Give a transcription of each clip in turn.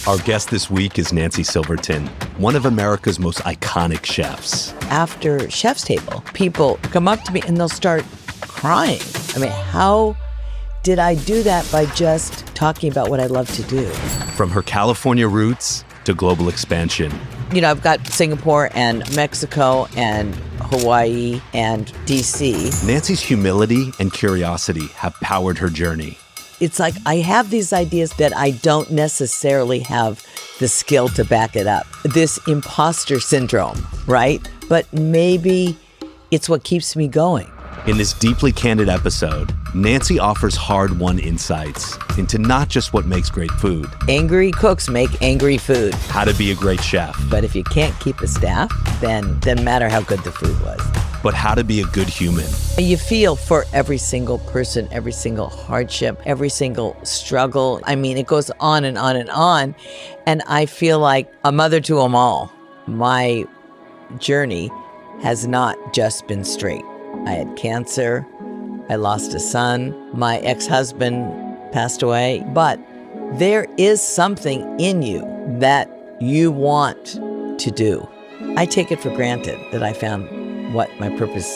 Our guest this week is Nancy Silverton, one of America's most iconic chefs. After Chef's Table, people come up to me and they'll start crying. I mean, how did I do that by just talking about what I love to do? From her California roots to global expansion. You know, I've got Singapore and Mexico and Hawaii and DC. Nancy's humility and curiosity have powered her journey. It's like I have these ideas that I don't necessarily have the skill to back it up. This imposter syndrome, right? But maybe it's what keeps me going. In this deeply candid episode, Nancy offers hard-won insights into not just what makes great food. Angry cooks make angry food. How to be a great chef. But if you can't keep a staff, then doesn't matter how good the food was. But how to be a good human. You feel for every single person, every single hardship, every single struggle. I mean, it goes on and on and on. And I feel like a mother to them all. My journey has not just been straight. I had cancer. I lost a son. My ex-husband passed away. But there is something in you that you want to do. I take it for granted that I found what my purpose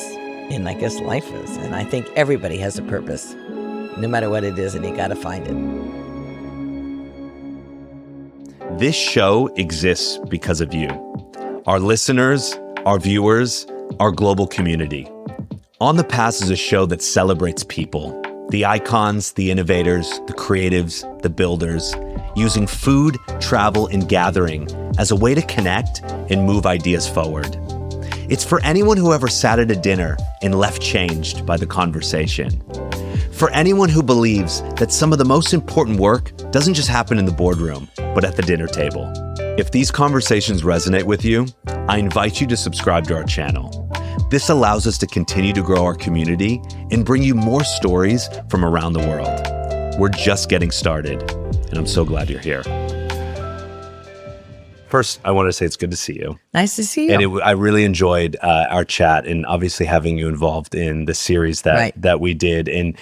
in, I guess, life is. And I think everybody has a purpose, no matter what it is, and you got to find it. This show exists because of you, our listeners, our viewers, our global community. On the Pass is a show that celebrates people, the icons, the innovators, the creatives, the builders, using food, travel, and gathering as a way to connect and move ideas forward. It's for anyone who ever sat at a dinner and left changed by the conversation. For anyone who believes that some of the most important work doesn't just happen in the boardroom, but at the dinner table. If these conversations resonate with you, I invite you to subscribe to our channel. This allows us to continue to grow our community and bring you more stories from around the world. We're just getting started, and I'm so glad you're here. First, I want to say it's good to see you. Nice to see you. And I really enjoyed our chat and obviously having you involved in the series that we did. And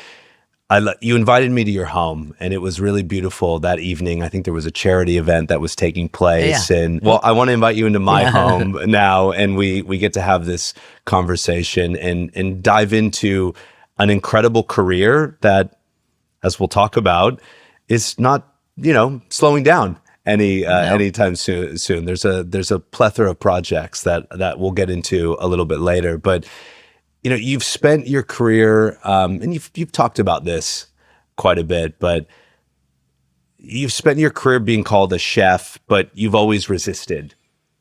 you invited me to your home, and it was really beautiful that evening. I think there was a charity event that was taking place. Yeah. And well, I want to invite you into my home now, and we get to have this conversation and dive into an incredible career that, as we'll talk about, is not, slowing down anytime soon. There's a plethora of projects that we'll get into a little bit later, but you've spent your career, and you've talked about this quite a bit, but you've spent your career being called a chef, but you've always resisted.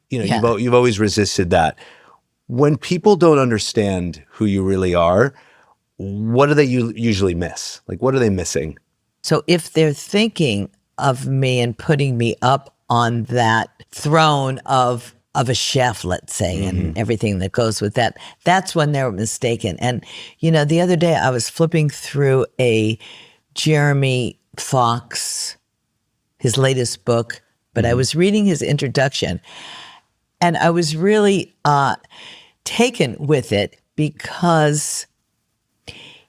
You've always resisted that. When people don't understand who you really are, what do they usually miss? Like, what are they missing? So if they're thinking of me and putting me up on that throne of a chef, let's say, and everything that goes with that, that's when they're mistaken. And, the other day I was flipping through a Jeremy Fox, his latest book, but I was reading his introduction, and I was really taken with it because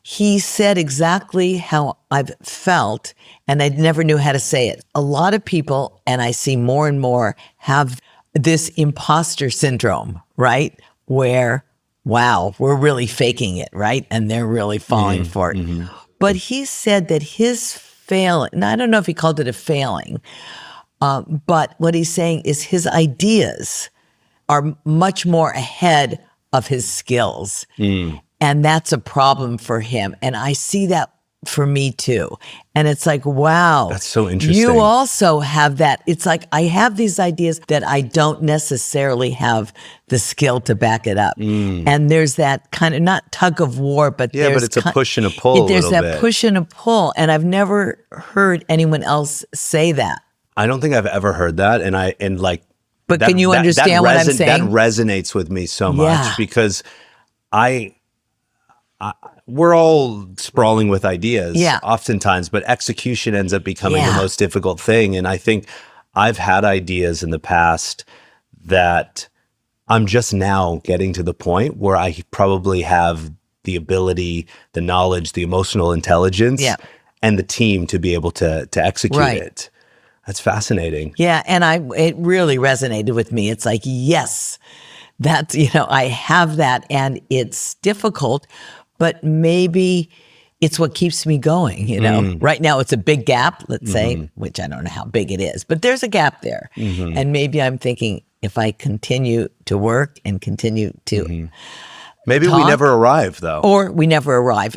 he said exactly how I've felt, and I never knew how to say it. A lot of people, and I see more and more, have this imposter syndrome, right? Where, wow, we're really faking it, right? And they're really falling for it. Mm-hmm. But he said that his failing, and I don't know if he called it a failing, but what he's saying is his ideas are much more ahead of his skills. And that's a problem for him. And I see that for me too. And it's like, wow. That's so interesting. You also have that. It's like, I have these ideas that I don't necessarily have the skill to back it up. And there's that kind of, not tug of war, but yeah, but it's a push and a pull. There's that push and a pull. And I've never heard anyone else say that. I don't think I've ever heard that. But can you understand what I'm saying? That resonates with me so much because we're all sprawling with ideas oftentimes, but execution ends up becoming the most difficult thing. And I think I've had ideas in the past that I'm just now getting to the point where I probably have the ability, the knowledge, the emotional intelligence, and the team to be able to execute it. That's fascinating. Yeah, and it really resonated with me. It's like, yes, that's, I have that, and it's difficult, but maybe it's what keeps me going. Right now it's a big gap, let's say, which I don't know how big it is, but there's a gap there. And maybe I'm thinking, if I continue to work and continue to maybe talk, we never arrive, though. Or we never arrive.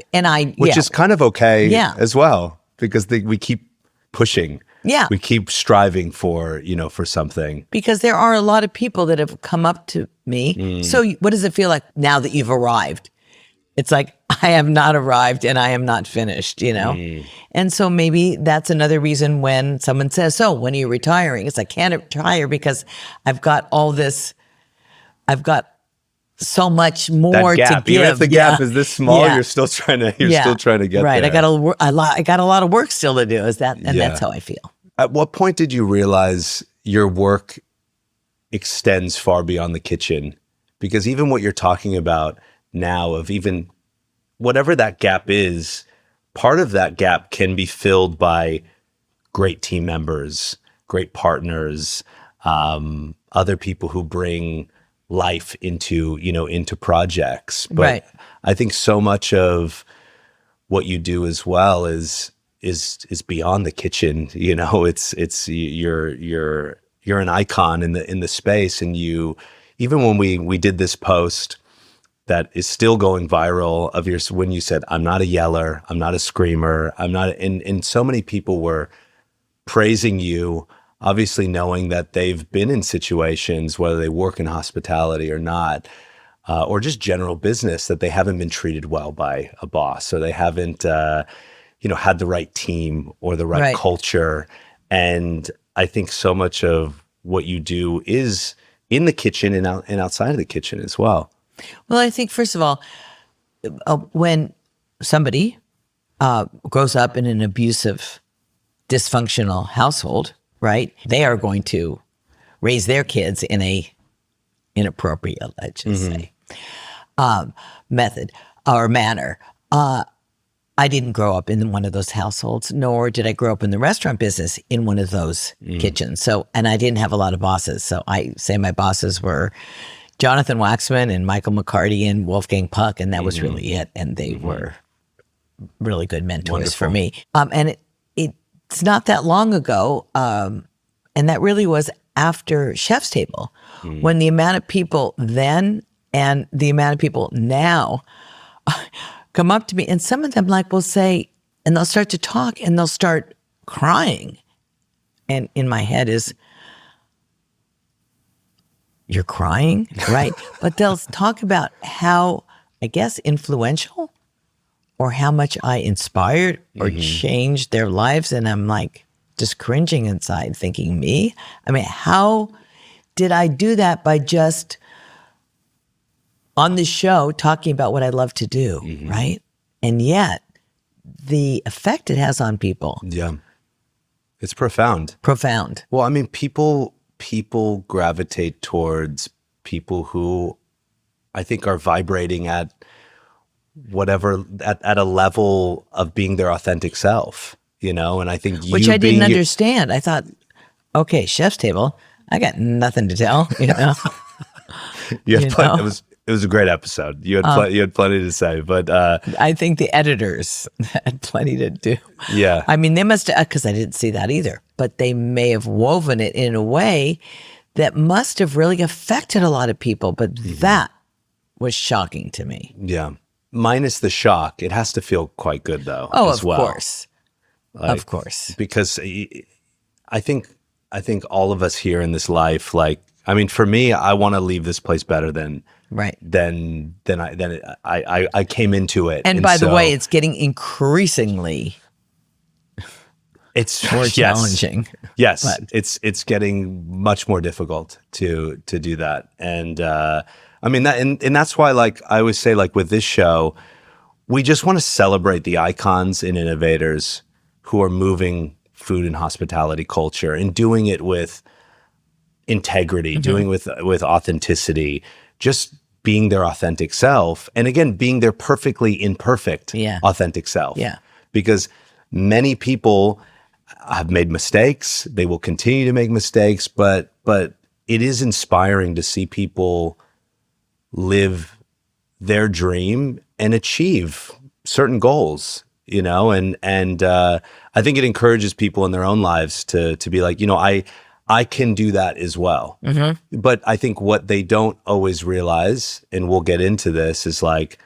Which is kind of okay Yeah. as well, because we keep pushing. Yeah. We keep striving for something. Because there are a lot of people that have come up to me. So what does it feel like now that you've arrived? It's like, I have not arrived and I am not finished, And so maybe that's another reason when someone says, so when are you retiring? It's like, I can't retire because I've got all this, I've got so much more to give. Even if the gap is this small, you're still trying to get right. there. I got a lot of work still to do. That's how I feel. At what point did you realize your work extends far beyond the kitchen? Because even what you're talking about now, of even whatever that gap is, part of that gap can be filled by great team members, great partners, other people who bring life into projects. But Right. I think so much of what you do as well is beyond the kitchen. It's you're an icon in the space. And you, even when we did this post that is still going viral of when you said, I'm not a yeller, I'm not a screamer, I'm not, and so many people were praising you, obviously knowing that they've been in situations, whether they work in hospitality or not, or just general business, that they haven't been treated well by a boss, or they haven't, had the right team or the right culture. And I think so much of what you do is in the kitchen and outside of the kitchen as well. Well, I think, first of all, when somebody grows up in an abusive, dysfunctional household, right, they are going to raise their kids in a inappropriate, let's just say, method or manner. I didn't grow up in one of those households, nor did I grow up in the restaurant business in one of those kitchens. So, and I didn't have a lot of bosses. So I say my bosses were Jonathan Waxman and Michael McCarty and Wolfgang Puck, and that was really it. And they were really good mentors for me. And it's not that long ago, and that really was after Chef's Table, when the amount of people then and the amount of people now come up to me, and some of them will say, and they'll start to talk and they'll start crying. And in my head is, you're crying, right? But they'll talk about how, I guess, influential or how much I inspired or changed their lives. And I'm just cringing inside thinking, me? I mean, how did I do that by just on the show talking about what I love to do, right? And yet the effect it has on people. Yeah. It's profound. Profound. Well, I mean, people gravitate towards people who I think are vibrating at whatever, at a level of being their authentic self, and I think which I didn't understand. I thought, okay, Chef's Table, I got nothing to tell, It was a great episode. You had plenty to say, but I think the editors had plenty to do. Yeah. I mean, they must have, because I didn't see that either, but they may have woven it in a way that must have really affected a lot of people. But that was shocking to me. Yeah. Minus the shock, it has to feel quite good though. Oh, as of well. Course. Of course. Because I think all of us here in this life, for me, I want to leave this place better than I came into it. And by the way, it's getting increasingly more challenging. Yes, but it's getting much more difficult to do that. And that's why, I always say, with this show, we just want to celebrate the icons and innovators who are moving food and hospitality culture and doing it with integrity, doing it with authenticity, just being their authentic self. And again, being their perfectly imperfect, authentic self. Yeah. Because many people have made mistakes. They will continue to make mistakes, but it is inspiring to see people live their dream and achieve certain goals, you know, and I think it encourages people in their own lives to be like, you know, I can do that as well. Mm-hmm. But I think what they don't always realize, and we'll get into this, is like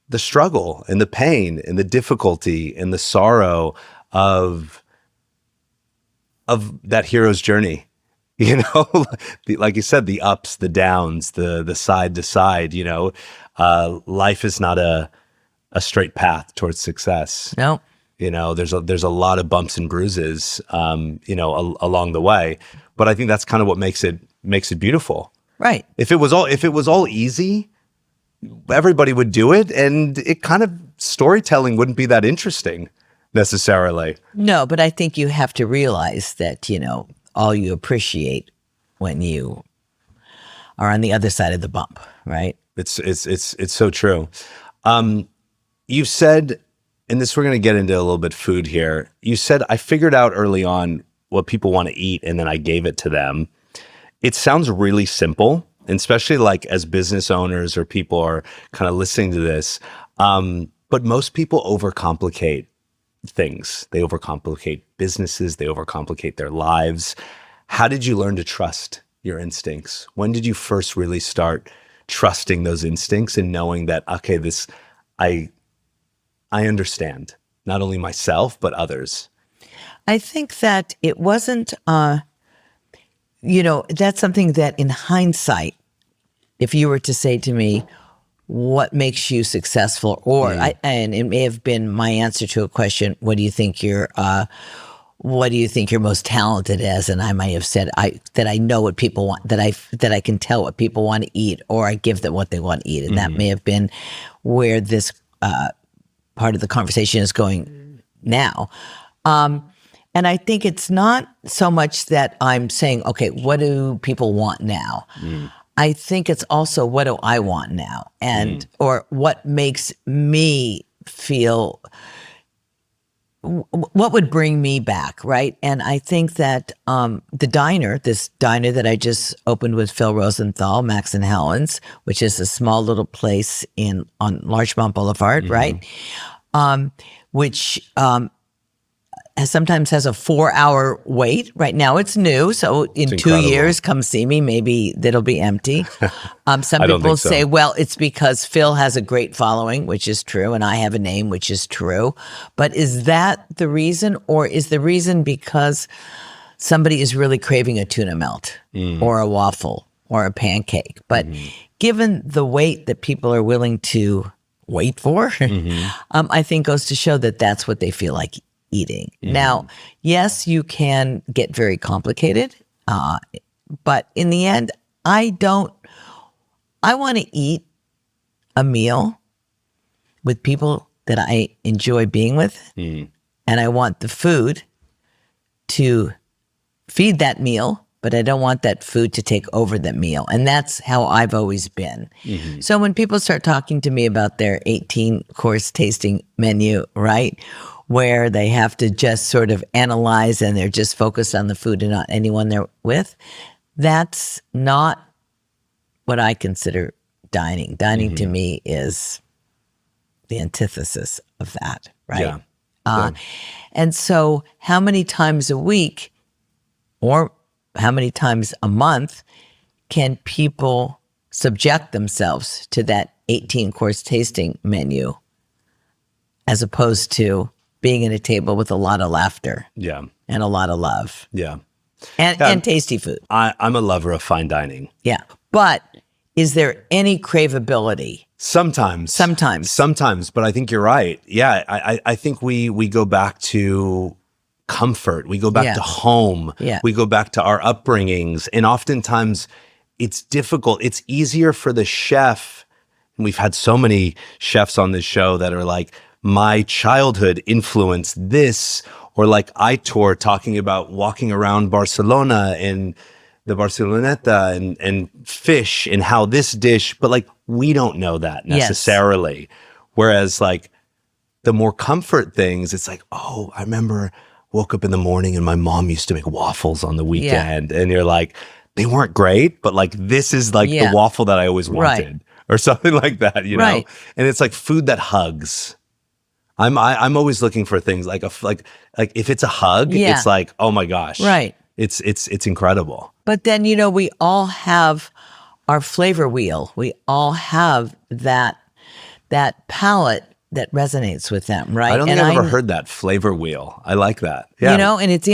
the struggle and the pain and the difficulty and the sorrow of that hero's journey. You know, like you said, the ups, the downs, the side to side, you know, life is not a straight path towards success. No. You know, there's a lot of bumps and bruises, you know, along the way. But I think that's kind of what makes it beautiful. Right. If it was all easy, everybody would do it, and it kind of storytelling wouldn't be that interesting necessarily. No, but I think you have to realize that, you know, all you appreciate when you are on the other side of the bump, right? It's so true. You said, and this, we're going to get into a little bit food here. You said, I figured out early on what people want to eat, and then I gave it to them. It sounds really simple, and especially like as business owners or people are kind of listening to this. But most people overcomplicate things. They overcomplicate businesses. They overcomplicate their lives. How did you learn to trust your instincts? When did you first really start trusting those instincts and knowing that, okay, I understand not only myself, but others? I think that it wasn't, you know, that's something that in hindsight, if you were to say to me, what makes you successful? Or, and it may have been my answer to a question, what do you think you're most talented as? And I might have said that I know what people want, that I can tell what people want to eat, or I give them what they want to eat. And that may have been where this part of the conversation is going now. And I think it's not so much that I'm saying, okay, what do people want now? I think it's also, what do I want now? And, or what makes me feel, what would bring me back, right? And I think that this diner that I just opened with Phil Rosenthal, Max and Helen's, which is a small little place on Larchmont Boulevard, right? Which sometimes has a 4-hour wait. Right now it's new, so in 2 years, come see me. Maybe that'll be empty. Some people say, well, it's because Phil has a great following, which is true, and I have a name, which is true. But is that the reason, or is the reason because somebody is really craving a tuna melt or a waffle or a pancake? But given the wait that people are willing to wait for, I think goes to show that that's what they feel like eating. Now, yes, you can get very complicated, but in the end, I want to eat a meal with people that I enjoy being with, and I want the food to feed that meal, but I don't want that food to take over the meal. And that's how I've always been. So when people start talking to me about their 18-course tasting menu, right, where they have to just sort of analyze and they're just focused on the food and not anyone they're with, that's not what I consider dining. Dining to me is the antithesis of that, right? Yeah. And so how many times a week or how many times a month can people subject themselves to that 18-course tasting menu as opposed to being at a table with a lot of laughter and a lot of love and tasty food? I'm a lover of fine dining. Yeah. But is there any cravability? Sometimes, but I think you're right. Yeah, I think we go back to comfort. We go back to home. Yeah. We go back to our upbringings. And oftentimes it's difficult. It's easier for the chef. And we've had so many chefs on this show that are like, my childhood influenced this, or like Aitor talking about walking around Barcelona and the Barceloneta and fish and how this dish, but like we don't know that necessarily. Yes. Whereas like the more comfort things, it's like, oh, I remember woke up in the morning and my mom used to make waffles on the weekend. And you're like, they weren't great, but like, this is like the waffle that I always wanted or something like that, you know? And it's like food that hugs. I'm always looking for things like like if it's a hug, it's like, oh my gosh. It's incredible. But then, you know, we all have our flavor wheel. We all have that palate that resonates with them, right? I don't think I've ever heard that flavor wheel. I like that. Yeah. You know, and it's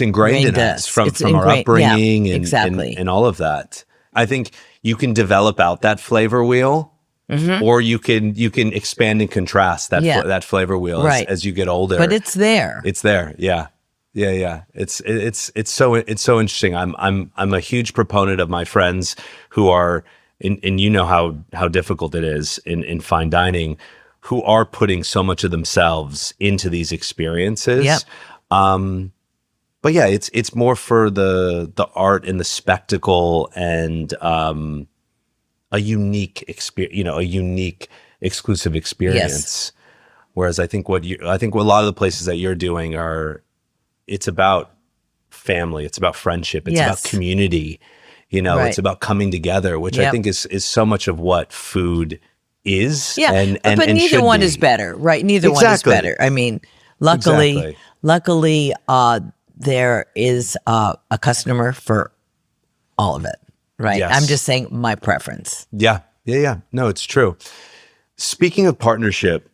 ingrained in us from our upbringing and all of that. I think you can develop out that flavor wheel, or you can expand and contrast that flavor wheel as you get older. But it's there. It's there. Yeah. It's so interesting. I'm a huge proponent of my friends who are, and you know how difficult it is in fine dining, who are putting so much of themselves into these experiences. But yeah, it's more for the art and the spectacle and a unique experience, you know, a unique exclusive experience. Whereas I think what a lot of the places that you're doing it's about family, it's about friendship, it's about community, you know, it's about coming together, which I think is so much of what food is. Yeah, but neither one is better, right? Neither one is better. I mean, luckily, there is a customer for all of it, right? Yes. I'm just saying my preference. Yeah. No, it's true. Speaking of partnership,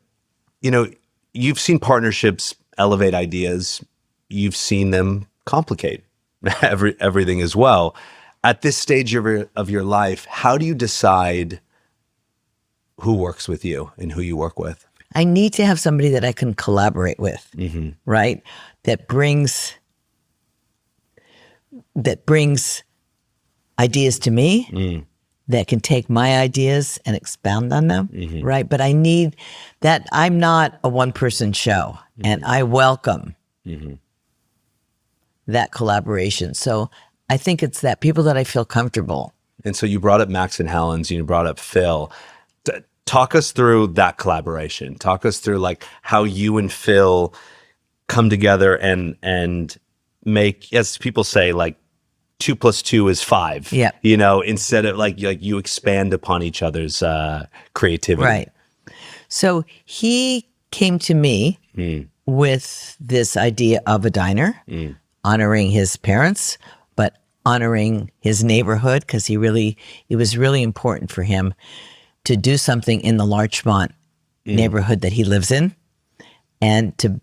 you know, you've seen partnerships elevate ideas. You've seen them complicate everything as well. At this stage of your life, how do you decide who works with you and who you work with? I need to have somebody that I can collaborate with, right? That brings ideas to me, that can take my ideas and expound on them, right? But I need that. I'm not a one-person show, and I welcome that collaboration. So I think it's that people that I feel comfortable. And so you brought up Max and Helen's, you brought up Phil. Talk us through that collaboration. Talk us through like how you and Phil come together and make, as people say, like 2 + 2 is 5. Yeah. You know, instead of like you expand upon each other's creativity. Right. So he came to me with this idea of a diner, honoring his parents, but honoring his neighborhood, because it was really important for him to do something in the Larchmont neighborhood that he lives in, and to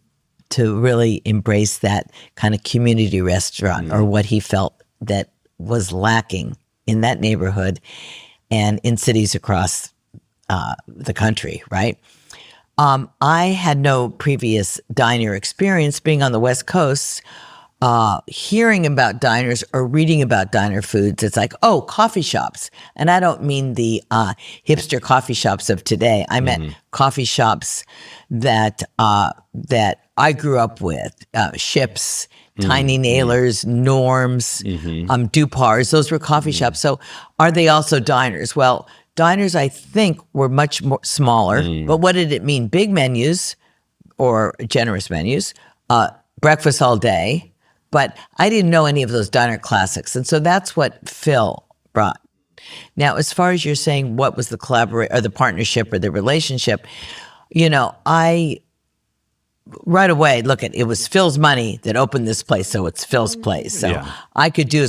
really embrace that kind of community restaurant, or what he felt that was lacking in that neighborhood and in cities across the country, right? I had no previous diner experience being on the West Coast. Hearing about diners or reading about diner foods, it's like, oh, coffee shops. And I don't mean the hipster coffee shops of today. I meant coffee shops that I grew up with, Ships, Tiny Nailers, Norms, Dupars. Those were coffee shops. So are they also diners? Well, diners, I think, were much more smaller. But what did it mean? Big menus or generous menus, breakfast all day. But I didn't know any of those diner classics. And so that's what Phil brought. Now, as far as you're saying, what was the collaboration or the partnership or the relationship, you know, right away, it was Phil's money that opened this place. So it's Phil's place. So I could do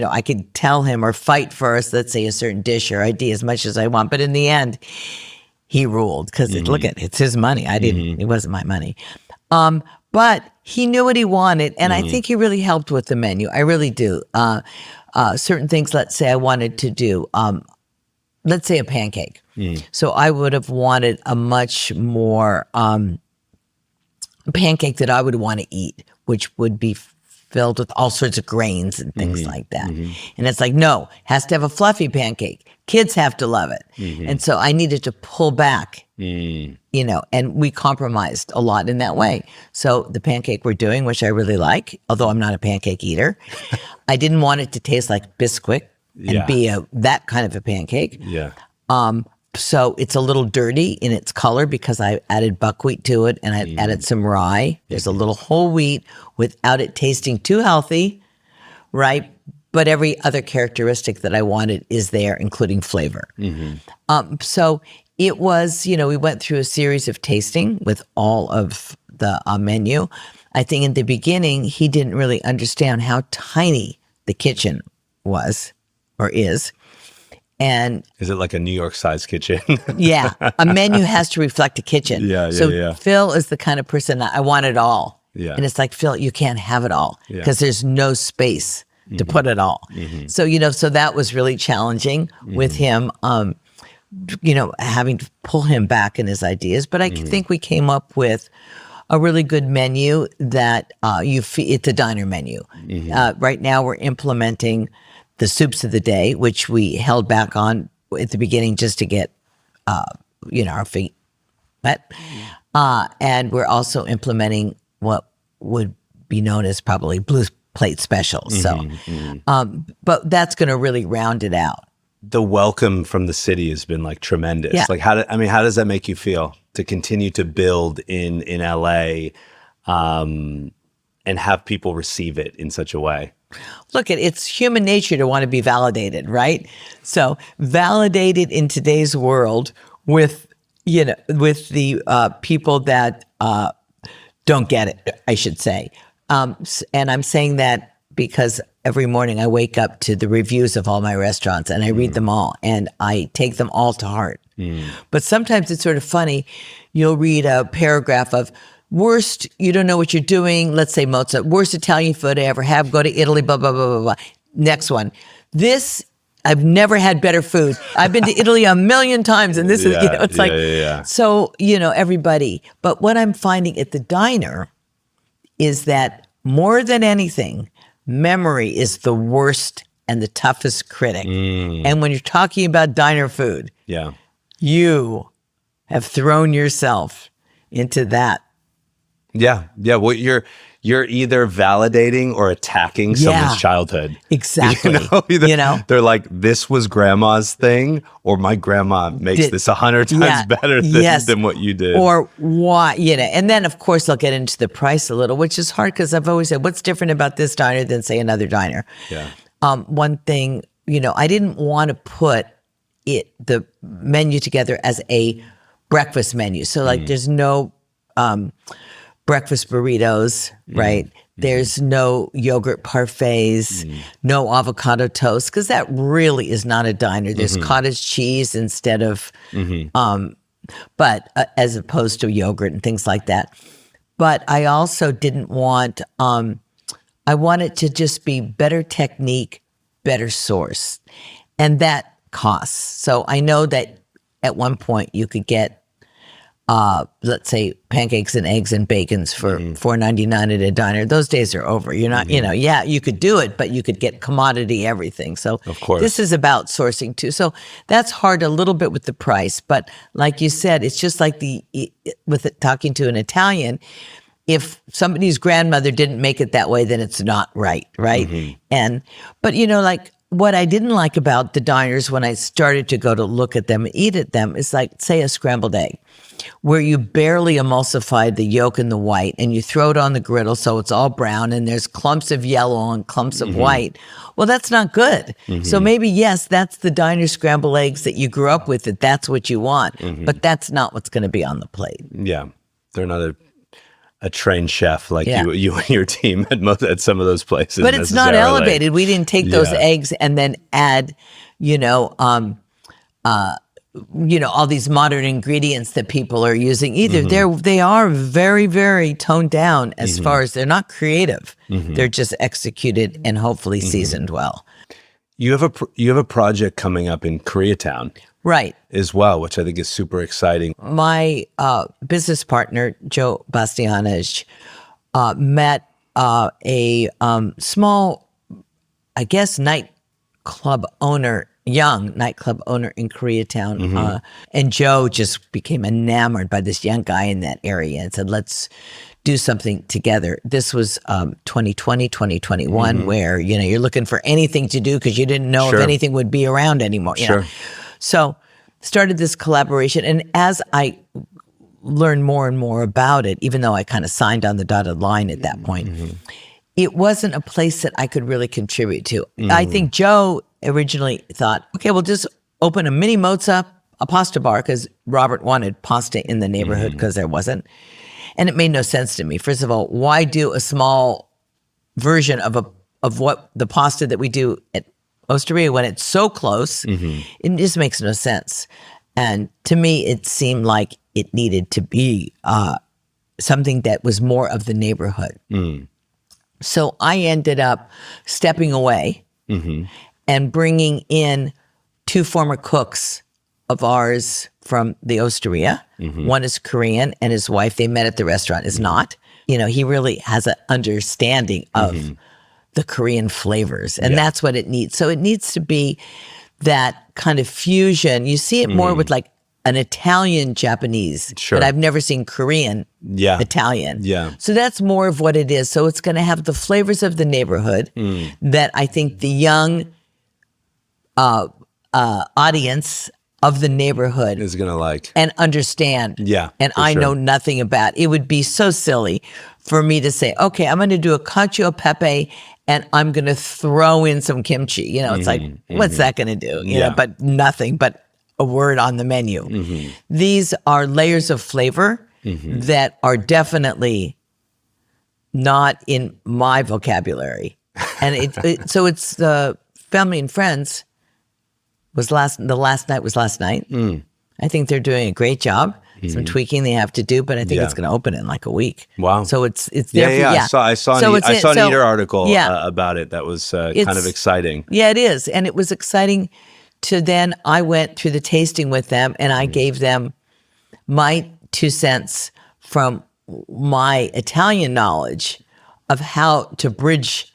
I could tell him or fight for us, let's say a certain dish or idea as much as I want. But in the end, he ruled because it's his money. I didn't, it wasn't my money. But he knew what he wanted, and I think he really helped with the menu. I really do. Certain things, let's say I wanted to do, let's say a pancake. So I would have wanted a much more pancake that I would want to eat, which would be filled with all sorts of grains and things like that. And it's like, no, has to have a fluffy pancake. Kids have to love it. And so I needed to pull back, you know, and we compromised a lot in that way. So the pancake we're doing, which I really like, although I'm not a pancake eater, I didn't want it to taste like Bisquick and be that kind of a pancake. So it's a little dirty in its color because I added buckwheat to it and I added some rye. There's a little whole wheat without it tasting too healthy, right? But every other characteristic that I wanted is there, including flavor. So it was, we went through a series of tasting with all of the menu. I think in the beginning, he didn't really understand how tiny the kitchen was or is. And is it like a New York sized kitchen? Yeah. A menu has to reflect a kitchen. So Phil is the kind of person I want it all. Yeah. And it's like, Phil, you can't have it all because there's no space to put it all. So, so that was really challenging with him, having to pull him back in his ideas. But I think we came up with a really good menu that it's a diner menu. Right now we're implementing the soups of the day, which we held back on at the beginning just to get, our feet wet. And we're also implementing what would be known as probably blue plate specials. But that's going to really round it out. The welcome from the city has been like tremendous. Yeah. Like how does that make you feel to continue to build in LA, and have people receive it in such a way? Look, it's human nature to want to be validated, right? So validated in today's world with the people that don't get it, I should say. And I'm saying that because every morning I wake up to the reviews of all my restaurants and I read them all and I take them all to heart. But sometimes it's sort of funny. You'll read a paragraph of worst, you don't know what you're doing. Let's say Mozza, worst Italian food I ever have. Go to Italy, blah, blah, blah, blah, blah. Next one. I've never had better food. I've been to Italy a million times and this is, it's like, so, everybody. But what I'm finding at the diner is that more than anything, memory is the worst and the toughest critic. And when you're talking about diner food, you have thrown yourself into that. Yeah. Well, you're either validating or attacking someone's childhood. Exactly. They're like, this was grandma's thing, or my grandma makes this 100 times better than what you did. Or why, and then of course they'll get into the price a little, which is hard because I've always said, what's different about this diner than say another diner? Yeah. One thing, I didn't want to put the menu together as a breakfast menu. So like there's no breakfast burritos, right? There's no yogurt parfaits, no avocado toast, because that really is not a diner. There's cottage cheese instead of, but as opposed to yogurt and things like that. But I also didn't want, I want it to just be better technique, better source. And that costs. So I know that at one point you could get let's say pancakes and eggs and bacons for $4.99 at a diner. Those days are over. You're not, you could do it, but you could get commodity everything. So of course, this is about sourcing too. So that's hard a little bit with the price, but like you said, it's just like talking to an Italian. If somebody's grandmother didn't make it that way, then it's not right, right? But like what I didn't like about the diners when I started to go to look at them and eat at them is like, say, a scrambled egg, where you barely emulsified the yolk and the white and you throw it on the griddle so it's all brown and there's clumps of yellow and clumps of white. Well, that's not good. So maybe, yes, that's the diner scrambled eggs that you grew up with, that's what you want, but that's not what's going to be on the plate. Yeah. They're not a trained chef like you and your team at some of those places. But it's not elevated. We didn't take those eggs and then add, all these modern ingredients that people are using either. They are very, very toned down as far as they're not creative. They're just executed and hopefully seasoned well. You have a project coming up in Koreatown. Right. As well, which I think is super exciting. My business partner, Joe Bastianich, met a small, I guess, young nightclub owner in Koreatown. And Joe just became enamored by this young guy in that area and said, let's do something together. This was 2020, 2021, where, you're looking for anything to do because you didn't know if anything would be around anymore. You know? So started this collaboration. And as I learned more and more about it, even though I kind of signed on the dotted line at that point, it wasn't a place that I could really contribute to. I think Joe originally thought, okay, we'll just open a mini Mozza, a pasta bar, because Robert wanted pasta in the neighborhood because there wasn't. And it made no sense to me. First of all, why do a small version of what the pasta that we do at Osteria when it's so close? It just makes no sense. And to me, it seemed like it needed to be something that was more of the neighborhood. So I ended up stepping away and bringing in 2 former cooks of ours from the Osteria. One is Korean, and his wife, they met at the restaurant, is not. You know, he really has an understanding of the Korean flavors, and that's what it needs. So it needs to be that kind of fusion. You see it more with like an Italian Japanese, but I've never seen Korean Italian. So that's more of what it is. So it's going to have the flavors of the neighborhood that I think the young audience of the neighborhood is going to like and understand. And I know nothing about. It would be so silly for me to say, okay, I'm going to do a cacio e pepe and I'm going to throw in some kimchi. You know, it's like, what's that going to do? You know, but nothing but a word on the menu. These are layers of flavor that are definitely not in my vocabulary. And so it's the family and friends the last night was last night. I think they're doing a great job. Some tweaking they have to do, but I think it's going to open in like a week. Wow! So it's there. I saw an Eater article about it. That was kind of exciting. Yeah, it is, and it was exciting. Then I went through the tasting with them, and I gave them my 2 cents from my Italian knowledge of how to bridge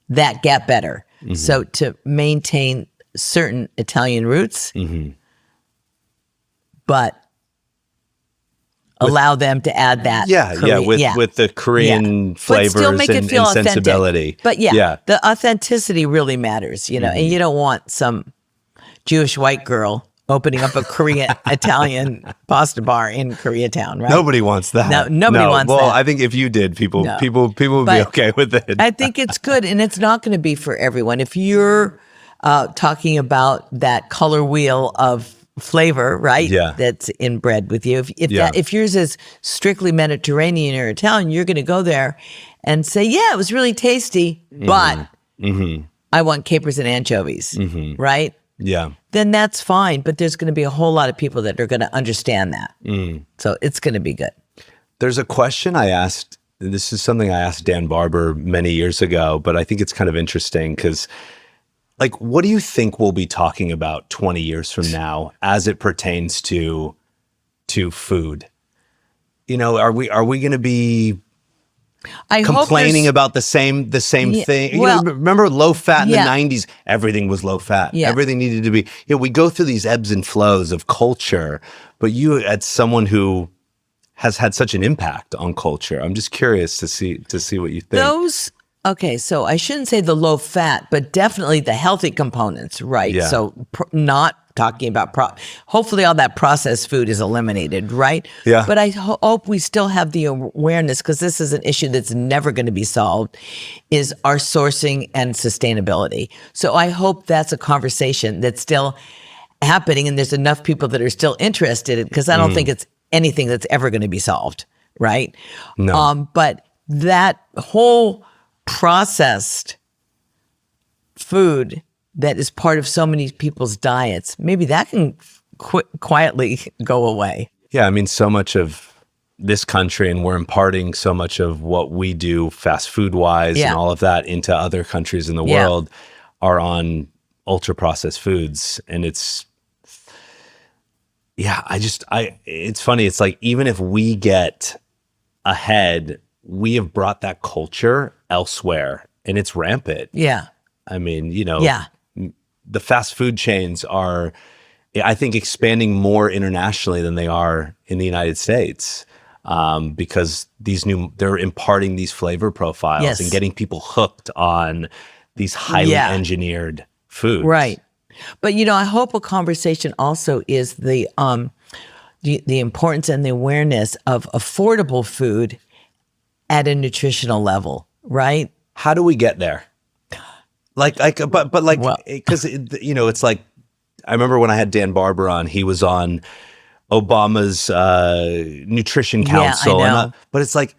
that gap better. So to maintain certain Italian roots, but allow them to add that. With the Korean flavors but still make it feel and authentic. sensibility. But the authenticity really matters, you know, and you don't want some Jewish white girl opening up a Korean Italian pasta bar in Koreatown, right? Nobody wants that. No, nobody wants that. Well, I think if you did, people would be okay with it. I think it's good, and it's not going to be for everyone. If you're talking about that color wheel of flavor, right? That's inbred with you. If yours is strictly Mediterranean or Italian, you're going to go there and say, "Yeah, it was really tasty, but I want capers and anchovies," right? Then that's fine. But there's going to be a whole lot of people that are going to understand that. So it's going to be good. There's a question I asked. This is something I asked Dan Barber many years ago, but I think it's kind of interesting because, like, what do you think we'll be talking about 20 years from now as it pertains to food? You know, are we going to be complaining about the same thing? Well, you know, remember low fat in the 90s? Everything was low fat. Everything needed to be. You know, we go through these ebbs and flows of culture, but you, as someone who has had such an impact on culture, I'm just curious to see what you think. Okay, so I shouldn't say the low fat, but definitely the healthy components, right? So not talking about, hopefully all that processed food is eliminated, right? But I hope we still have the awareness, because this is an issue that's never going to be solved, is our sourcing and sustainability. So I hope that's a conversation that's still happening, and there's enough people that are still interested in, because I don't think it's anything that's ever going to be solved, right? No. But that whole processed food that is part of so many people's diets, maybe that can quietly go away. Yeah, I mean, so much of this country, and we're imparting so much of what we do fast food wise and all of that into other countries in the world are on ultra processed foods. And it's funny. It's like, even if we get ahead, we have brought that culture elsewhere, and it's rampant. I mean, you know, the fast food chains are, I think, expanding more internationally than they are in the United States, because they're imparting these flavor profiles and getting people hooked on these highly engineered foods. Right. But, you know, I hope a conversation also is the importance and the awareness of affordable food at a nutritional level, right? How do we get there? But like, Well, because, you know, it's like, I remember when I had Dan Barber on, he was on Obama's nutrition council. I know. But it's like,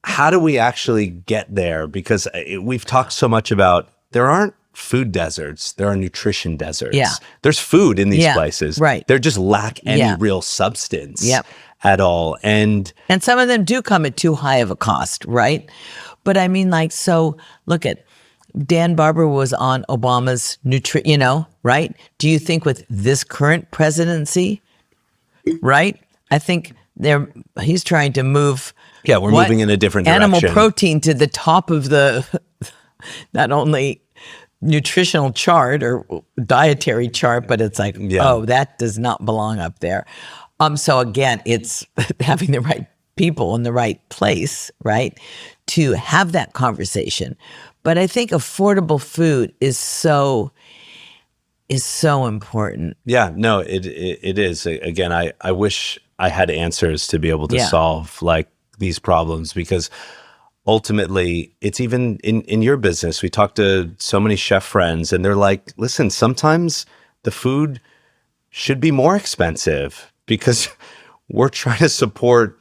how do we actually get there? Because we've talked so much about there aren't food deserts, there are nutrition deserts. Yeah. There's food in these places. Right. They just lack any real substance at all. And some of them do come at too high of a cost, right? But I mean, like, so look at Dan Barber was on Obama's you know, right? Do you think with this current presidency, right? I think he's trying to move. Yeah, we're moving in a different direction. Animal protein to the top of the not only nutritional chart or dietary chart, but it's like, oh, that does not belong up there. So again, it's having the right people in the right place, right, to have that conversation. But I think affordable food is so important. Yeah, no, it is. Again, I wish I had answers to be able to solve like these problems, because ultimately it's even in your business. We talk to so many chef friends and they're like, listen, sometimes the food should be more expensive because we're trying to support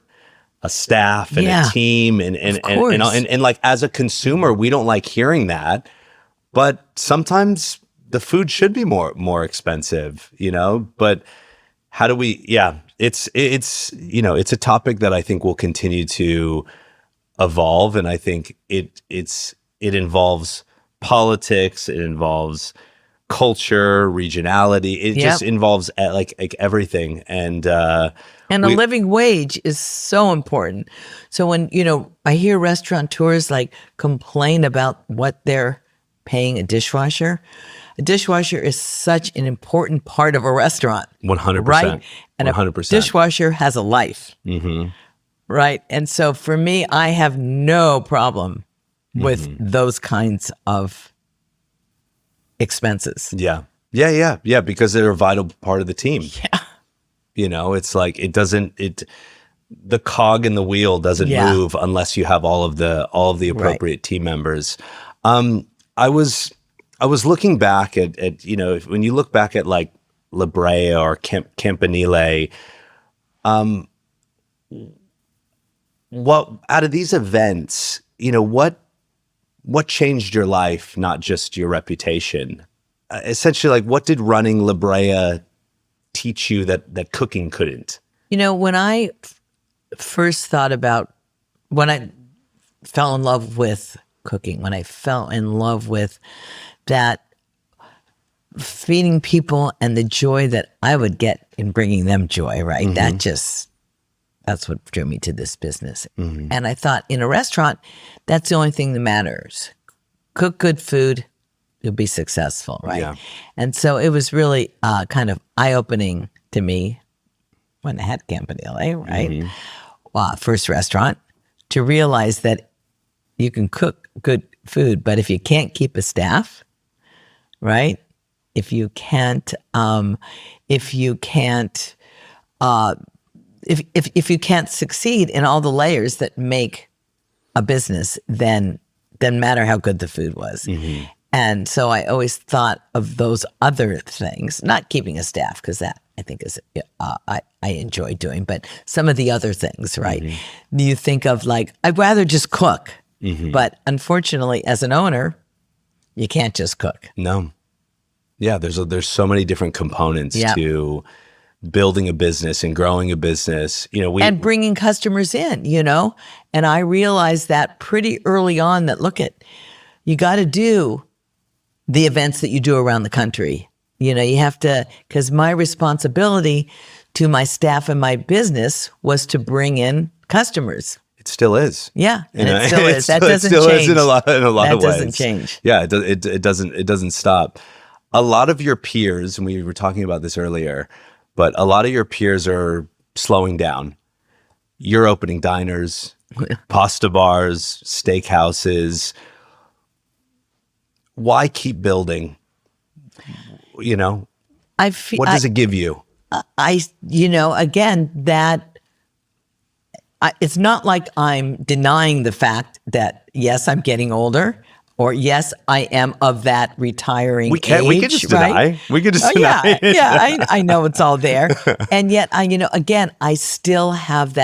a staff and a team and like as a consumer, we don't like hearing that, but sometimes the food should be more expensive, you know. But how do we? Yeah, it's you know, it's a topic that I think will continue to evolve, and I think it involves politics, it involves culture, regionality, it just involves like everything, and a living wage is so important. So when, you know, I hear restaurateurs like complain about what they're paying a dishwasher. A dishwasher is such an important part of a restaurant. 100%. Right? And 100%. a dishwasher has a life. Mm-hmm. Right? And so for me, I have no problem with those kinds of expenses. Yeah, because they're a vital part of the team. Yeah. You know, it's like the cog in the wheel doesn't move unless you have all of the appropriate team members. I was looking back at you know, when you look back at like La Brea or Campanile, what out of these events, you know, what changed your life, not just your reputation? Essentially, like, what did running La Brea teach you that cooking couldn't? You know, when I first thought about, when I fell in love with cooking, when I fell in love with that feeding people and the joy that I would get in bringing them joy, right? Mm-hmm. That's what drew me to this business. Mm-hmm. And I thought, in a restaurant, that's the only thing that matters. Cook good food, you'll be successful, right? Yeah. And so it was really kind of eye-opening to me when I had Campanile, right? Mm-hmm. First restaurant, to realize that you can cook good food, but if you can't keep a staff, right? If you can't succeed in all the layers that make a business, then matter how good the food was. Mm-hmm. And so I always thought of those other things, not keeping a staff, because that I think is I enjoy doing, but some of the other things, right? Mm-hmm. You think of like, I'd rather just cook, but unfortunately, as an owner, you can't just cook. No. Yeah, there's so many different components to building a business and growing a business, you know, and bringing customers in, you know. And I realized that pretty early on, that you got to do the events that you do around the country. You know, you have to, because my responsibility to my staff and my business was to bring in customers. It still is. Yeah, and it still is. That doesn't change. It still is in a lot of ways. That doesn't change. Yeah, it doesn't stop. A lot of your peers, and we were talking about this earlier, but a lot of your peers are slowing down. You're opening diners, pasta bars, steakhouses. Why keep building? you know, what does it give you? Again, it's not like I'm denying the fact that, yes, I'm getting older, or yes, I am of that retiring age. We could just deny. We could just deny. Yeah. I know it's all there. And yet, again, I still have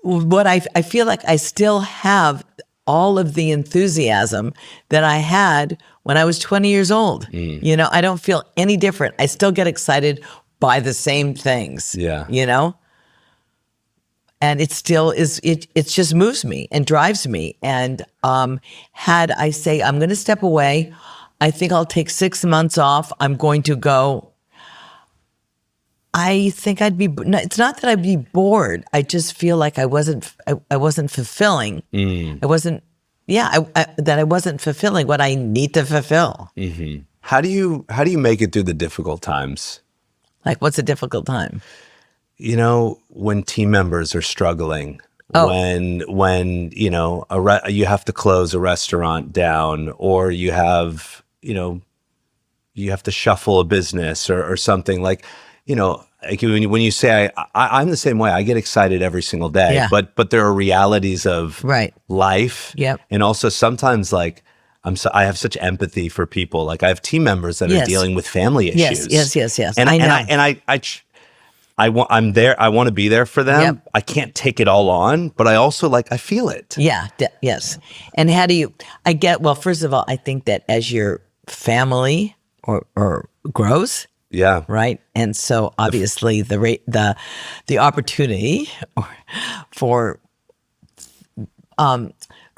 what I feel like I still have all of the enthusiasm that I had when I was 20 years old. I don't feel any different. I still get excited by the same things. And it still is, it just moves me and drives me. And had I say, I'm going to step away, I think I'll take 6 months off. I'm going to go. I think it's not that I'd be bored. I just feel like I wasn't fulfilling. That I wasn't fulfilling what I need to fulfill. Mm-hmm. How do you make it through the difficult times? Like, what's a difficult time? When team members are struggling, when you have to close a restaurant down, or you have to shuffle a business or something like when you say I'm the same way. I get excited every single day, but there are realities of life, and also sometimes like I have such empathy for people. Like I have team members that are dealing with family issues. Yes. And I know. I'm there. I want to be there for them. Yep. I can't take it all on, but I also I feel it. Yes. And how do you? First of all, I think that as your family or grows, right, and so obviously the opportunity for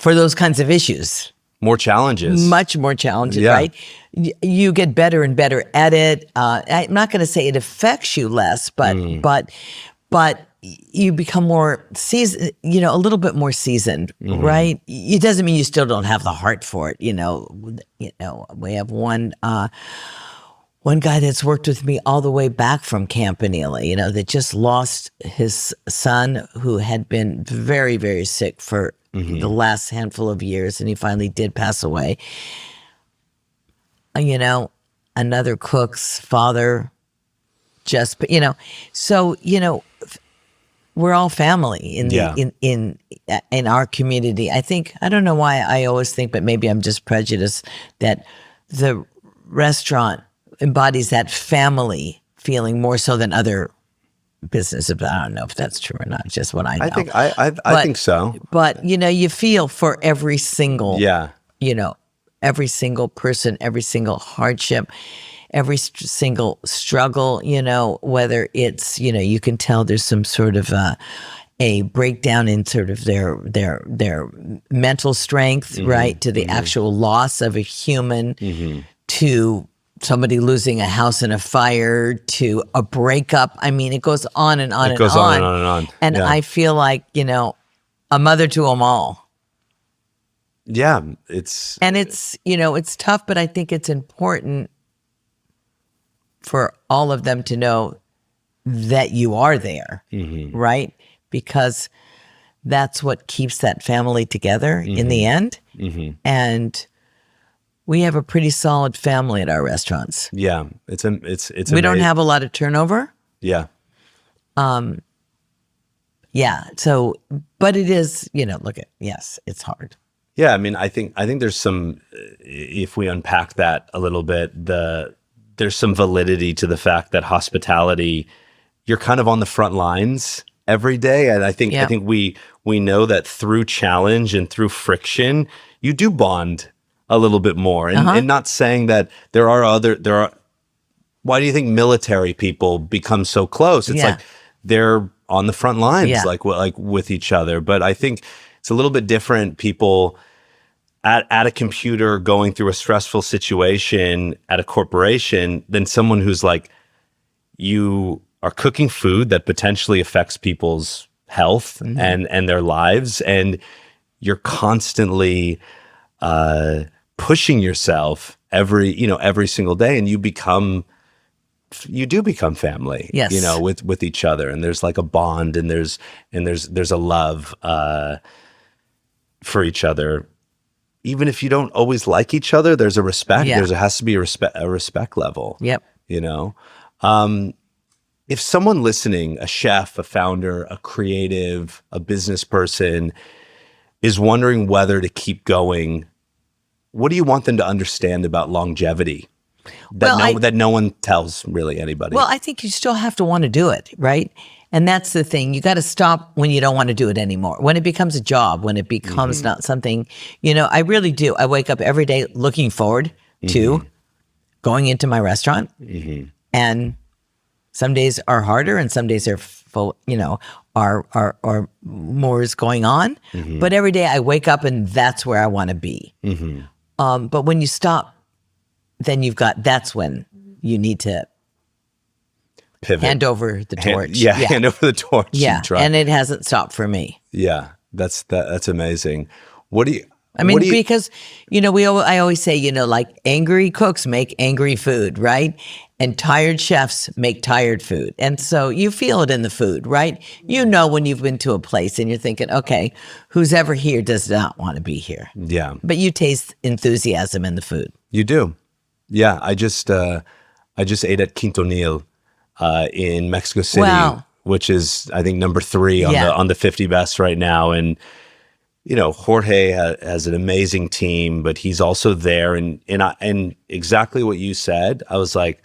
those kinds of issues. More challenges. Much more challenges, right? You get better and better at it. I'm not going to say it affects you less, but you become more seasoned, a little bit more seasoned, right? It doesn't mean you still don't have the heart for it. We have one guy that's worked with me all the way back from Campanile, that just lost his son, who had been very, very sick for the last handful of years, and he finally did pass away. Another cook's father, so we're all family in our community. I don't know why I always think, but maybe I'm just prejudiced, that the restaurant embodies that family feeling more so than other businesses. But I don't know if that's true or not. Just what I know. I think so. But you feel for every single every single person, every single hardship, every single struggle. Whether it's you can tell there's some sort of a breakdown in sort of their mental strength, right, to the actual loss of a human, to somebody losing a house in a fire, to a breakup. I mean, it goes on and on and on. It goes on and on and on. And I feel like, a mother to them all. Yeah, it's tough, but I think it's important for all of them to know that you are there, right? Because that's what keeps that family together in the end. And we have a pretty solid family at our restaurants. Yeah, it's we don't have a lot of turnover. Yeah. So, but it is, yes, it's hard. Yeah, I mean, I think there's some, if we unpack that a little bit, there's some validity to the fact that hospitality, you're kind of on the front lines every day. And I think we know that through challenge and through friction, you do bond a little bit more. And not saying that there are, why do you think military people become so close? It's like they're on the front lines, like with each other. But I think it's a little bit different. People at a computer going through a stressful situation at a corporation than someone who's like, you are cooking food that potentially affects people's health and their lives. And you're constantly pushing yourself every single day, and you do become family, with each other. And there's like a bond, and there's a love for each other even if you don't always like each other, there's a respect. Yeah. There has to be a respect level. Yep. You know, if someone listening, a chef, a founder, a creative, a business person, is wondering whether to keep going, what do you want them to understand about longevity that no one tells really anybody? Well, I think you still have to want to do it, right? And that's the thing. You got to stop when you don't want to do it anymore. When it becomes a job, when it becomes not something, I really do. I wake up every day looking forward to going into my restaurant. And some days are harder and some days are full, are more is going on. But every day I wake up and that's where I want to be. But when you stop, then that's when you need to pivot, hand over the torch. Hand over the torch. Yeah, and it hasn't stopped for me. Yeah, that's amazing. Because I always say, like angry cooks make angry food, right? And tired chefs make tired food. And so you feel it in the food, right? When you've been to a place and you're thinking, okay, who's ever here does not want to be here. Yeah. But you taste enthusiasm in the food. You do. Yeah. I just ate at Quintonil in Mexico City, which is, I think, number 3 on the 50 best right now. And Jorge has an amazing team, but he's also there. And exactly what you said, I was like,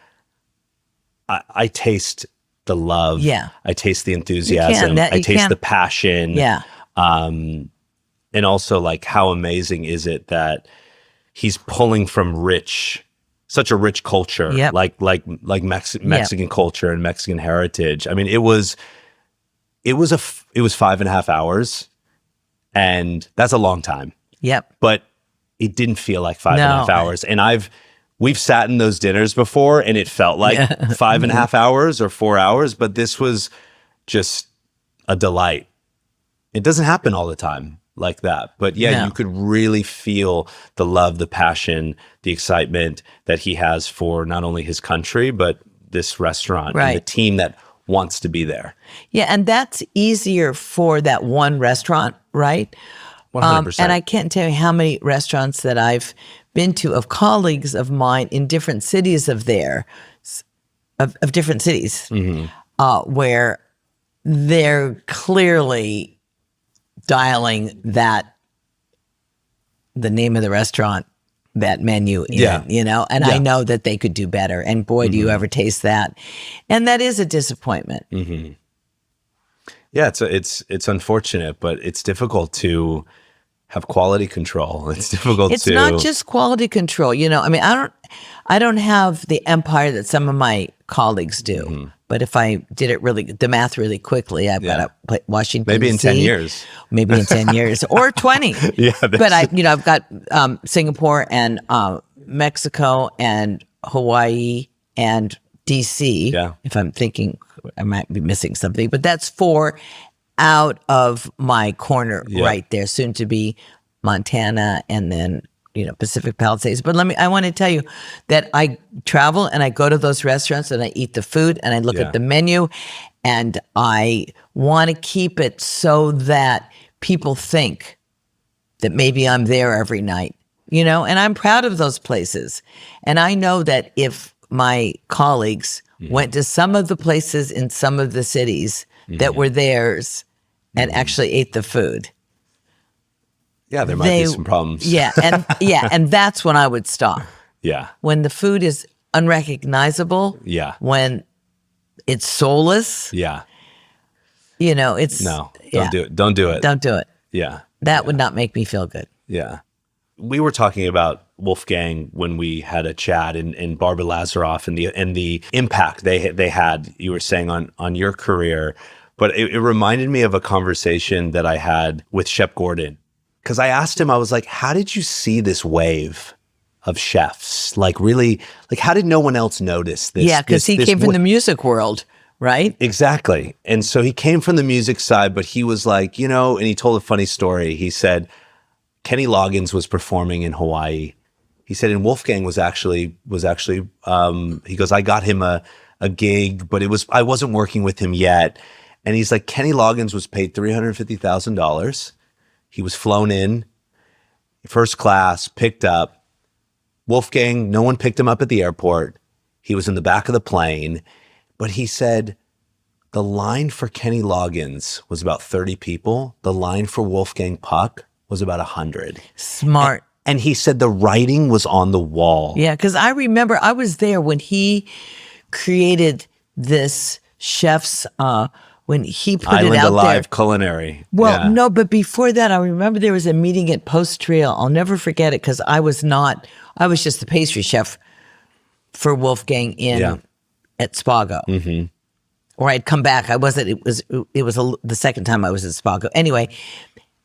I taste the love. Yeah. I taste the enthusiasm. I taste the passion. Yeah. And also, like, how amazing is it that he's pulling from such a rich culture, like Mexican culture and Mexican heritage. I mean, it was 5.5 hours. And that's a long time. Yep. But it didn't feel like 5.5 hours. And we've sat in those dinners before and it felt like 5.5 hours or 4 hours, but this was just a delight. It doesn't happen all the time like that. But you could really feel the love, the passion, the excitement that he has for not only his country, but this restaurant and the team that wants to be there. Yeah, and that's easier for that one restaurant, right? 100%. And I can't tell you how many restaurants that I've been to of colleagues of mine in different cities of different cities, where they're clearly dialing the name of the restaurant, that menu in, and I know that they could do better. And boy, do you ever taste that. And that is a disappointment. Yeah, it's unfortunate, but it's difficult to have quality control. It's difficult It's not just quality control. I don't have the empire that some of my colleagues do. But if I did the math really quickly, I've got to put Washington maybe in DC, 10 years. Maybe in 10 years or 20. But I've got Singapore and Mexico and Hawaii and DC. Yeah. If I'm thinking I might be missing something, but that's 4 out of my corner right there, soon to be Montana and then Pacific Palisades. But I want to tell you that I travel and I go to those restaurants and I eat the food and I look at the menu and I want to keep it so that people think that maybe I'm there every night, and I'm proud of those places. And I know that if my colleagues went to some of the places in some of the cities that were theirs and actually ate the food, there might be some problems. And that's when I would stop. Yeah. When the food is unrecognizable. Yeah. When it's soulless. Yeah. It's don't do it. Don't do it. Don't do it. Yeah. That would not make me feel good. Yeah. We were talking about Wolfgang when we had a chat and Barbara Lazaroff and the impact they had, you were saying, on your career. But it reminded me of a conversation that I had with Shep Gordon. Because I asked him, I was like, how did you see this wave of chefs? Like, really, like, how did no one else notice this? Yeah, because he came from the music world, right? Exactly. And so he came from the music side, but he was like, and he told a funny story. He said, Kenny Loggins was performing in Hawaii. He said, and Wolfgang was actually, he goes, I got him a gig, but I wasn't working with him yet. And he's like, Kenny Loggins was paid $350,000. He was flown in. first class, picked up. Wolfgang, no one picked him up at the airport. He was in the back of the plane, but he said the line for Kenny Loggins was about 30 people. The line for Wolfgang Puck was about 100. Smart. And he said the writing was on the wall. Yeah, because I remember I was there when he created this chef's, when he put Island it out Alive there. Culinary. Well, no, but before that, I remember there was a meeting at Post Trio. I'll never forget it because I was just the pastry chef for Wolfgang at Spago. Mm-hmm. Or I'd come back. I wasn't, it was the second time I was at Spago. Anyway,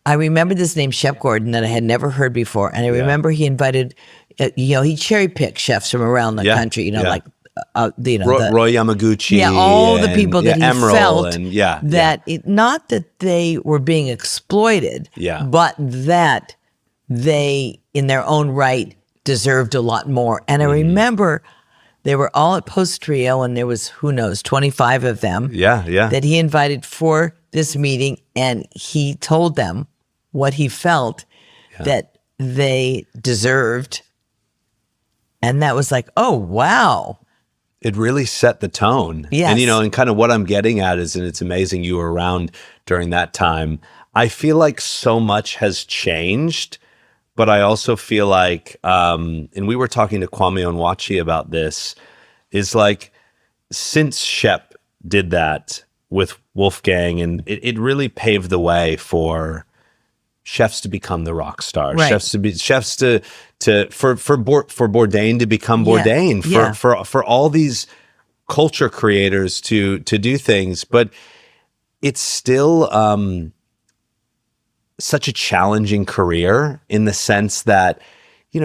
I remember this name, Chef Gordon, that I had never heard before. And I remember he invited, he cherry-picked chefs from around the country, like, Roy Yamaguchi. All the people that he Emerald felt that not that they were being exploited, but that they, in their own right, deserved a lot more. And I remember they were all at Post Trio, and there was, 25 of them that he invited for this meeting, and he told them what he felt that they deserved. And that was like, oh, wow. It really set the tone. Yes. And, and kind of what I'm getting at is, and it's amazing you were around during that time, I feel like so much has changed, but I also feel like, and we were talking to Kwame Onwuachi about this, is like, since Shep did that with Wolfgang, and it really paved the way for chefs to become the rock stars, for Bourdain to become Bourdain, for all these culture creators to do things. But it's still such a challenging career in the sense that,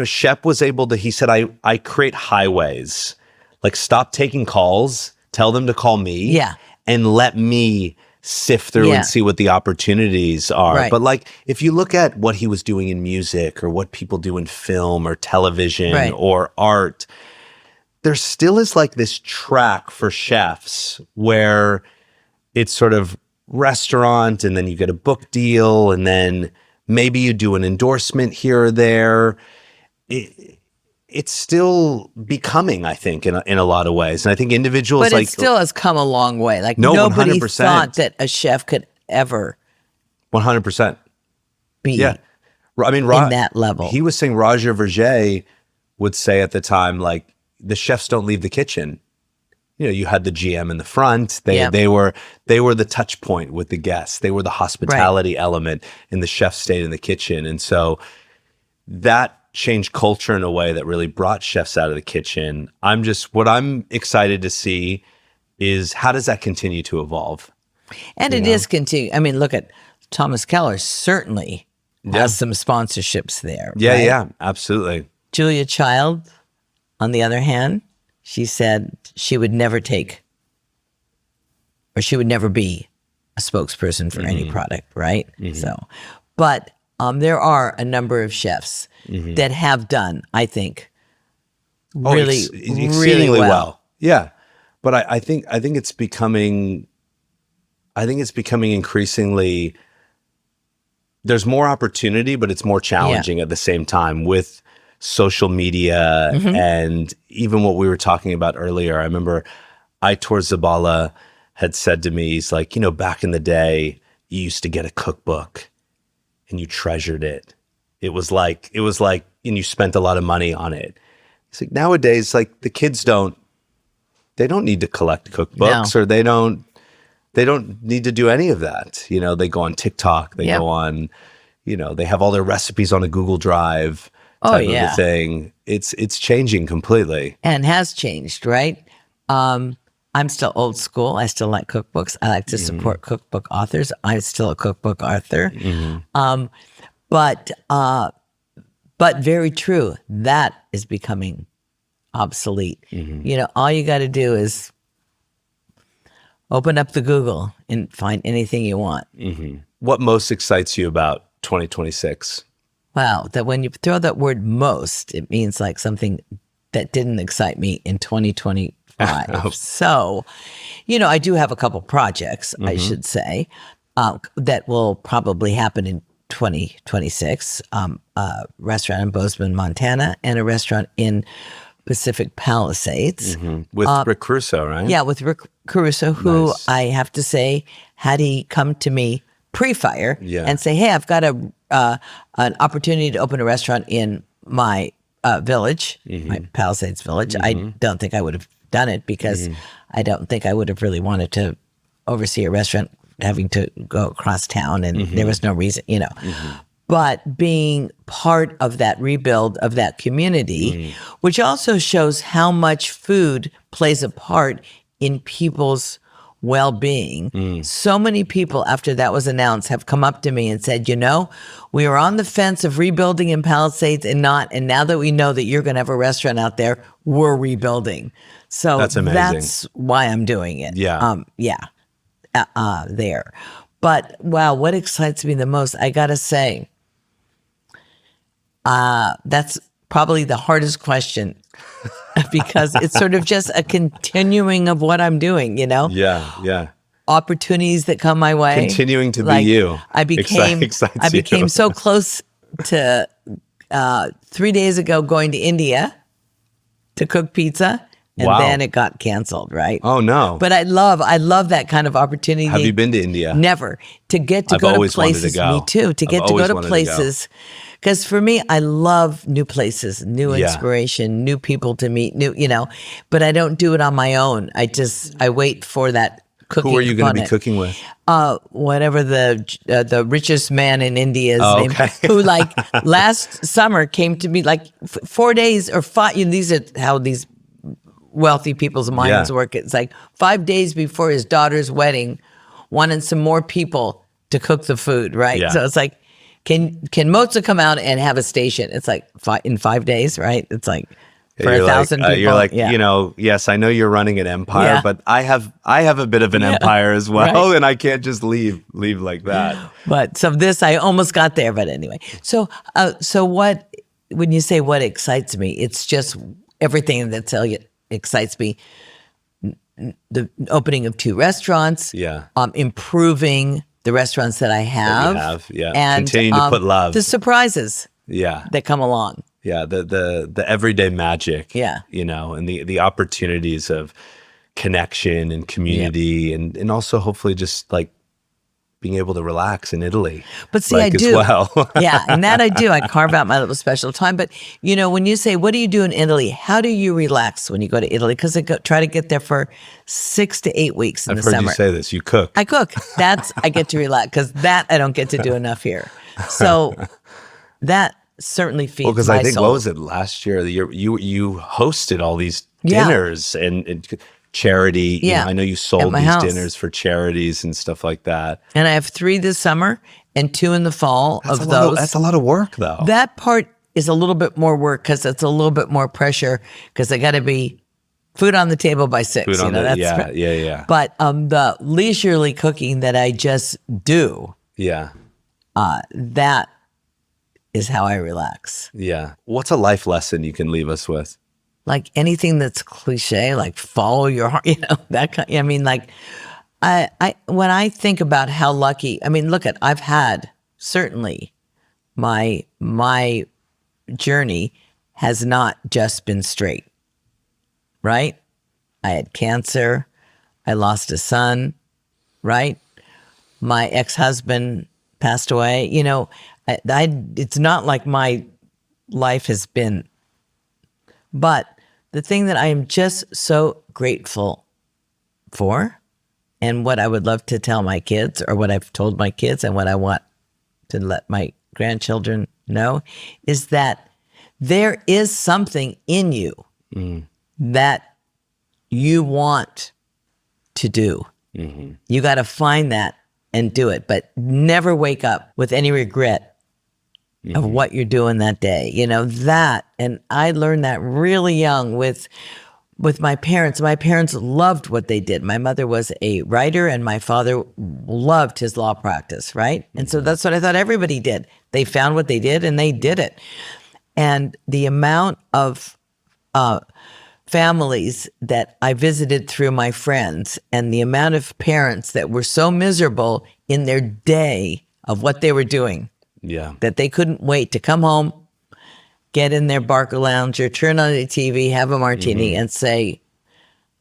Shep was able to, he said, I create highways, like stop taking calls, tell them to call me, and let me sift through and see what the opportunities are. Right. But like, if you look at what he was doing in music or what people do in film or television or art, there still is like this track for chefs where it's sort of restaurant, and then you get a book deal, and then maybe you do an endorsement here or there. It's still becoming, I think, in a lot of ways. And I think individuals, but it still has come a long way. Like nobody 100%. thought that a chef could ever 100% be I mean, in that level. He was saying Roger Verger would say at the time, like, the chefs don't leave the kitchen. You had the GM in the front. They were the touch point with the guests. They were the hospitality element, and the chef stayed in the kitchen. And so that changed culture in a way that really brought chefs out of the kitchen. What I'm excited to see is, how does that continue to evolve? And it is continue. I mean, look at Thomas Keller, certainly has some sponsorships there. Yeah, absolutely. Julia Child, on the other hand, she said she would never take, or she would never be a spokesperson for any product, right? So, but there are a number of chefs that have done, I think, really exceedingly well. Yeah, but I think it's becoming, increasingly. There's more opportunity, but it's more challenging at the same time with social media and even what we were talking about earlier. I remember Aitor Zabala had said to me, he's like, back in the day, you used to get a cookbook and you treasured it. It was like, and you spent a lot of money on it. It's like, nowadays, like, the kids don't need to collect cookbooks, or they don't need to do any of that. They go on TikTok, they go on, they have all their recipes on a Google Drive type of a thing. It's changing completely. And has changed, right? I'm still old school. I still like cookbooks. I like to support cookbook authors. I'm still a cookbook author. But very true. That is becoming obsolete. All you got to do is open up the Google and find anything you want. What most excites you about 2026? Wow, that when you throw that word most, it means like something that didn't excite me in 2025. So, I do have a couple projects, I should say, that will probably happen in 2026, a restaurant in Bozeman, Montana, and a restaurant in Pacific Palisades. With Rick Caruso, right? Yeah, with Rick Caruso, who Nice. I have to say, had he come to me pre-fire and say, hey, I've got an opportunity to open a restaurant in my village, my Palisades village, I don't think I would have done it because I don't think I would have really wanted to oversee a restaurant having to go across town, and there was no reason, But being part of that rebuild of that community, which also shows how much food plays a part in people's well-being. So many people after that was announced have come up to me and said, we were on the fence of rebuilding in Palisades and now that we know that you're going to have a restaurant out there, we're rebuilding. So that's amazing. That's why I'm doing it. Yeah. There. But wow, what excites me the most, I gotta say, that's probably the hardest question because it's sort of just a continuing of what I'm doing, Yeah. Opportunities that come my way. Continuing to be you. I became so close to 3 days ago going to India to cook pizza. And then it got canceled, right? Oh, no. But I love that kind of opportunity. Have you been to India? Never. To get to go to places. Me too. To get to go to places. Because for me, I love new places, new inspiration, new people to meet, but I don't do it on my own. I wait for that cooking. Who are you going to be cooking with? Whatever the richest man in India's name, who last summer came to me 4 days or 5. These are how these wealthy people's minds work. It's 5 days before his daughter's wedding, wanted some more people to cook the food, right? Yeah. So it's can Mozza come out and have a station? It's in 5 days, right? It's for 1,000 people. You're yes, I know you're running an empire, but I have a bit of an empire as well, and I can't just leave like that. But so this, I almost got there, but anyway. So what, when you say what excites me, it's just everything that's excites me. The opening of 2 restaurants, improving the restaurants that I have, and continuing to put love, the surprises, that come along, the everyday magic, and the opportunities of connection and community, and also hopefully just being able to relax in Italy. But see, I do. As well. And that I do. I carve out my little special time. But, when you say, what do you do in Italy? How do you relax when you go to Italy? Because I try to get there for 6 to 8 weeks in the summer. I've heard you say this. You cook. I cook. I get to relax because that I don't get to do enough here. So that certainly feeds my soul. Because I think, what was it, last year, you hosted all these dinners and charity. I know you sold these dinners for charities and stuff like that. And I have 3 this summer and 2 in the fall. That's a lot of work, though. That part is a little bit more work because it's a little bit more pressure because I got to be food on the table by 6. But the leisurely cooking that I just do, that is how I relax. Yeah. What's a life lesson you can leave us with? Anything that's cliche, follow your heart, that kind. I when I think about how lucky, look I've had certainly my journey has not just been straight, right? I had cancer, I lost a son, right? My ex-husband passed away. It's not like my life has been, but the thing that I am just so grateful for, and what I would love to tell my kids, or what I've told my kids, and what I want to let my grandchildren know, is that there is something in you that you want to do. You got to find that and do it, but never wake up with any regret of what you're doing that day, that. And I learned that really young with my parents. My parents loved what they did. My mother was a writer and my father loved his law practice, right? And so that's what I thought everybody did. They found what they did and they did it. And the amount of families that I visited through my friends, and the amount of parents that were so miserable in their day of what they were doing, Yeah. that they couldn't wait to come home, get in their Barker Lounger, turn on the TV, have a martini, and say,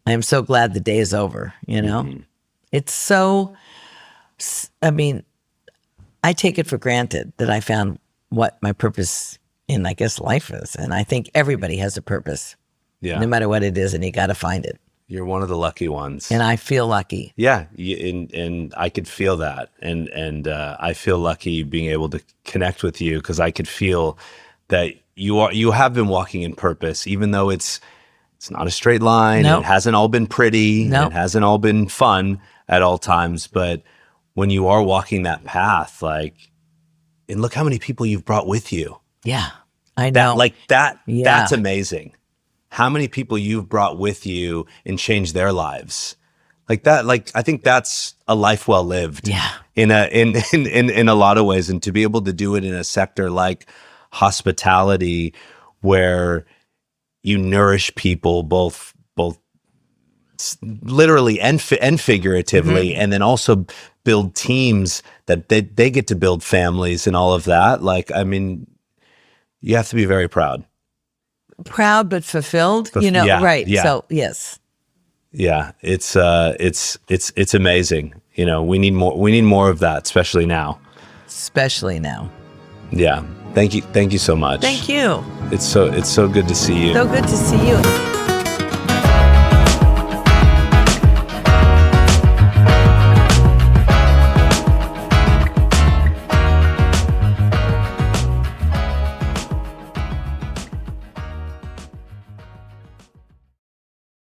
I'm so glad the day is over, you know? It's so, I mean, I take it for granted that I found what my purpose in, I guess, life is. And I think everybody has a purpose, no matter what it is, and you got to find it. You're one of the lucky ones. And I feel lucky. Yeah, and I could feel that. And I feel lucky being able to connect with you because I could feel that you have been walking in purpose, even though it's not a straight line. Nope. It hasn't all been pretty. Nope. It hasn't all been fun at all times. But when you are walking that path, like, and look how many people you've brought with you. Yeah, I know. That's amazing. How many people you've brought with you and changed their lives. Like that, I think that's a life well lived. Yeah. In a lot of ways. And to be able to do it in a sector like hospitality where you nourish people both literally and figuratively, and then also build teams that they get to build families and all of that. Like, I mean, you have to be very proud. Proud but fulfilled, you know, right. Yeah. So, yes. Yeah, it's amazing. You know, we need more of that, especially now. Especially now. Yeah. Thank you so much. Thank you. It's so good to see you. So good to see you.